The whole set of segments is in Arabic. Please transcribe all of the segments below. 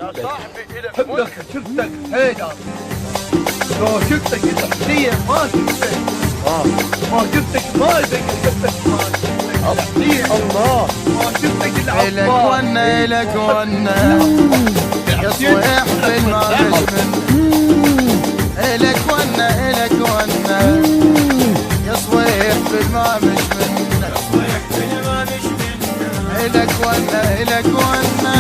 حبك شفتك حيدر، لو شفتك الحلية ما شفتك، ما شفتك ما ادري حبك ما شفتك الحلية، الله ما شفتك العبار. إلك ونا إلك ونا يا صويح بالما مش منه، إلك ونا إلك ونا يا صويح بالما مش منه، إلك ونا إلك ونا.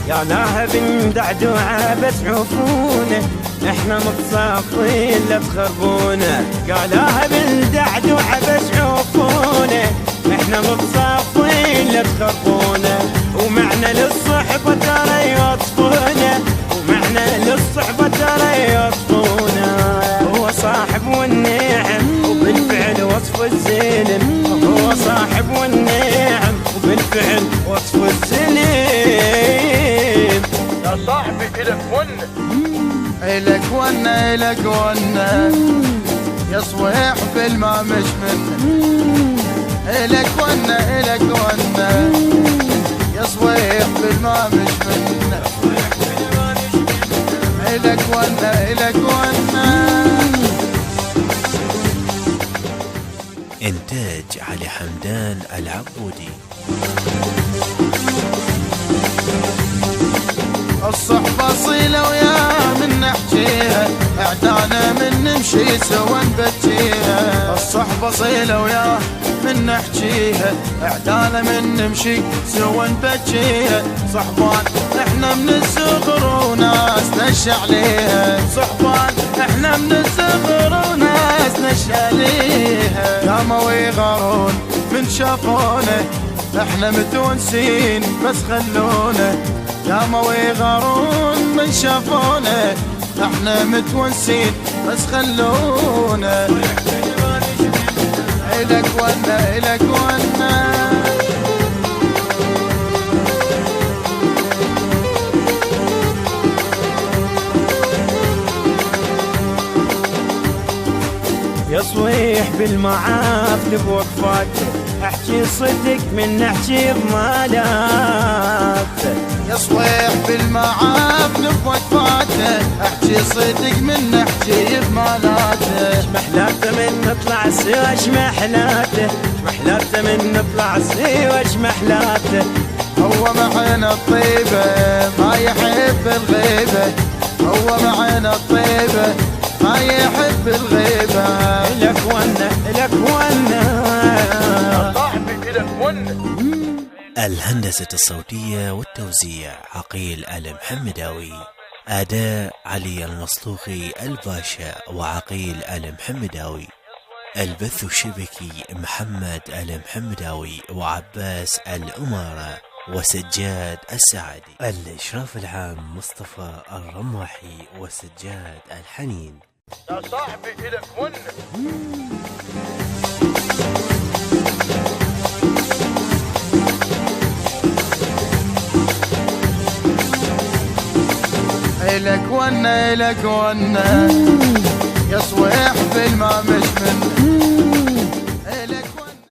يا لهب دعدوعة بس عفونا، احنا متصافين لا تخربونا. يا لهب دعدوعة بس عفونا، احنا متصافين لا تخربونا. ومعنا للصحبة ترى يطفونا، ومعنا للصحبة ترى يطفونا. هو صاحب والنعم وبالفعل وصف الزلم، هو صاحب والنعم وبالفعل وصف الزلم. يا صاحبي إلك ونة، إلك ونا إلك ونا يا صويح بالما مش منه، إلك ونا إلك ونا يا صويح بالما مش منه، إلك ونا إلك ونا. إنتاج علي حمدان العبودي. الصحبة صيلة ويا من نحكيها، اعدانا من نمشي سوا نبجيها. الصحبة صيلة ويا من نحكيها، اعدانا من نمشي سوا نبجيها. صحبان احنا من الصغر وناس نشى عليها، صحبان احنا من الصغر وناس نشى عليها. قاموا ويغارون من شافونا، احنا متونسين بس خلونا. قاموا ويغارون من شافونا، احنا متونسين بس خلونا. إلك ونا إلك ونا. يا صويح بالمعافل بوقفاته، احكي صدق من نحكي بمالات. يا صويح بالمعافل بوقفاته، احكي صدق من نحكي بمالاته. شمحلاته من نطلع سوا شمحلاته، شمحلاته من نطلع سوا شمحلاته. هو معنا الطيبة ما يحب الغيبة، هو معنا الطيبة ما يحب الغيبة. إلك ونا إلك ونا يا صاحبي إلك ونة. الهندسة الصوتية والتوزيع عقيل آل محمداوي. أداء علي المصلوخي الباشا وعقيل آل محمداوي. البث الشبكي محمد آل محمداوي وعباس الأمارة وسجاد السعدي. الإشراف العام مصطفى الرماحي وسجاد الحنين. يا صاحبي إلك ونة. إلك ونا إلك ونا يا صويح بالما مش منه،